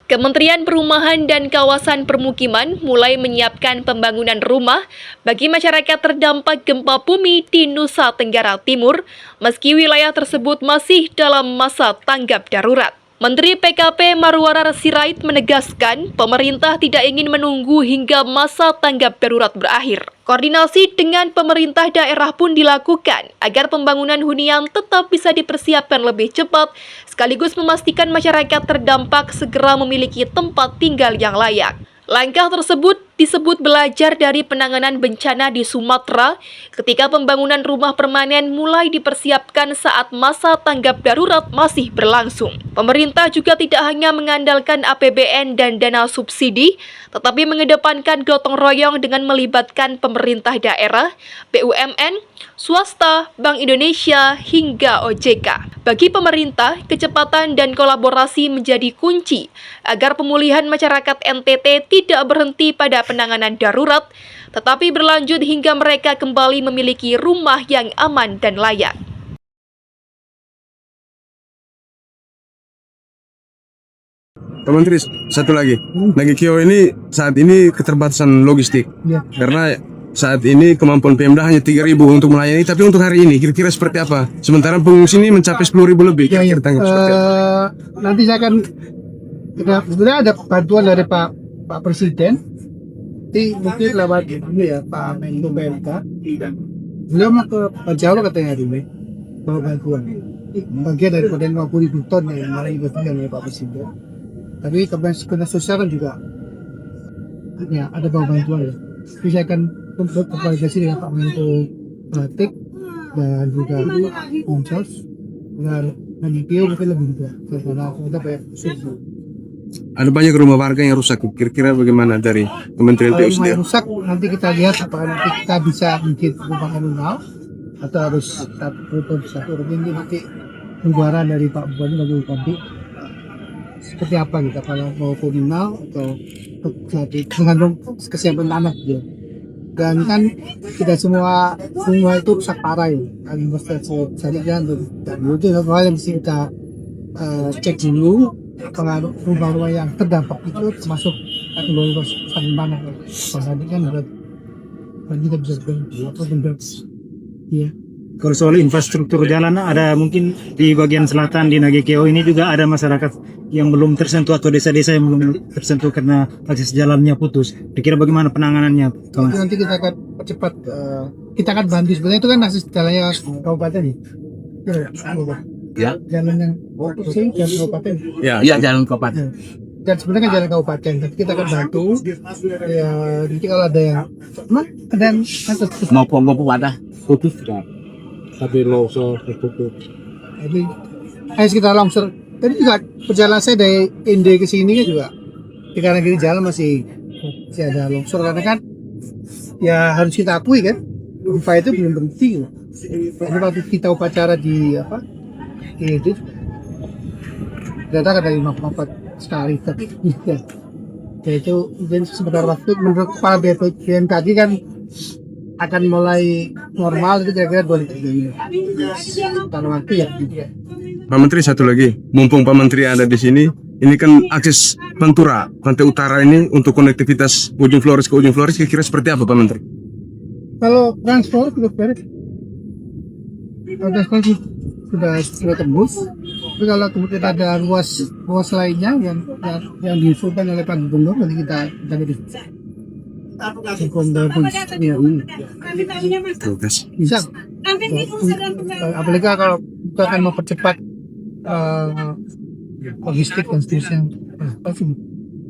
Kementerian Perumahan dan Kawasan Permukiman mulai menyiapkan pembangunan rumah bagi masyarakat terdampak gempa bumi di Nusa Tenggara Timur, meski wilayah tersebut masih dalam masa tanggap darurat. Menteri PKP Marwarar Sirait menegaskan pemerintah tidak ingin menunggu hingga masa tanggap darurat berakhir. Koordinasi dengan pemerintah daerah pun dilakukan agar pembangunan hunian tetap bisa dipersiapkan lebih cepat, sekaligus memastikan masyarakat terdampak segera memiliki tempat tinggal yang layak. Langkah tersebut disebut belajar dari penanganan bencana di Sumatera ketika pembangunan rumah permanen mulai dipersiapkan saat masa tanggap darurat masih berlangsung. Pemerintah juga tidak hanya mengandalkan APBN dan dana subsidi, tetapi mengedepankan gotong royong dengan melibatkan pemerintah daerah, BUMN, swasta, Bank Indonesia, hingga OJK. Bagi pemerintah, kecepatan dan kolaborasi menjadi kunci agar pemulihan masyarakat NTT tidak berhenti pada penanganan darurat, tetapi berlanjut hingga mereka kembali memiliki rumah yang aman dan layak. Pak Menteri, satu lagi. Nagekeo ini saat ini keterbatasan logistik. Karena saat ini kemampuan Pemda hanya 3.000 untuk melayani, tapi untuk hari ini kira-kira seperti apa? Sementara pengungsi ini mencapai 10.000 lebih. Kira-kira tanggapan seperti apa? Nanti saya akan sebenarnya ada bantuan dari Pak Presiden. Nanti mungkin lewat ini ya Pak Menko PMK. Beliau mau ke Pak Jawa katanya hari ini bawa bantuan. Bagian daripada 50.000 ton yang malah dibutuhkan oleh Pak Presiden. Tapi kementerian sosial kan juga ya ada bawa bantuan ya. Jadi saya akan berkoordinasi dengan Pak Menko Batik dan juga Monsos dan IPO mungkin lebih juga karena kita banyak subsidi. Ada banyak rumah warga yang rusak. Kira-kira bagaimana dari Kementerian Kalau rumah PUSD? yang rusak nanti kita lihat apakah nanti kita bisa bikin rumah komunal atau harus satu ini nanti pengguaran dari Pak Bupati dan Bupati seperti apa kita kalau mau komunal atau tergantung kesiapan anak dia. Dan kan tidak semua itu rusak parah ya. Kan mesti cari kan dan itu satu hal yang mesti kita cek dulu pengaruh rumah-rumah yang terdampak itu termasuk rumah paling mana tadi kan kita bisa apa benar ya. Kalau soal infrastruktur jalan ada mungkin di bagian selatan di Nagekeo ini juga ada masyarakat yang belum tersentuh atau desa-desa yang belum tersentuh karena akses jalannya putus. Kira-kira bagaimana penanganannya? Nanti kita akan percepat, kita akan bantu sebenarnya itu kan akses jalannya kabupaten ya. Jalan yang putus sih jalan kabupaten. Ya, jalan kabupaten. Dan sebenarnya kan jalan kabupaten, tapi kita akan bantu. Ya, nanti kalau ada yang Ngopo wadah putus sudah. Tapi longsor tertutup. Jadi, sekitar longsor. Tadi juga perjalanan saya dari Inde ke sini kan juga di kanan kiri jalan masih ada longsor karena kan ya harus kita akui kan gempa itu belum berhenti. Jadi waktu kita upacara di itu ternyata ada 54 sekali tapi ya itu dan sebentar waktu menurut Kepala BMKG kan akan mulai normal itu kira-kira 2030 tanah waktu ya. Pak Menteri, satu lagi. Mumpung Pak Menteri ada di sini, ini kan akses Pantura, pantai utara ini untuk konektivitas ujung Flores ke ujung Flores, kira-kira seperti apa Pak Menteri? Kalau transport sudah beres, transport sudah tembus. Tapi kalau kemudian ada ruas lainnya yang diusulkan oleh Pak Gubernur, nanti kita diskusi. Bisa. Apalagi kalau kita akan mempercepat logistik dan seterusnya. Pasti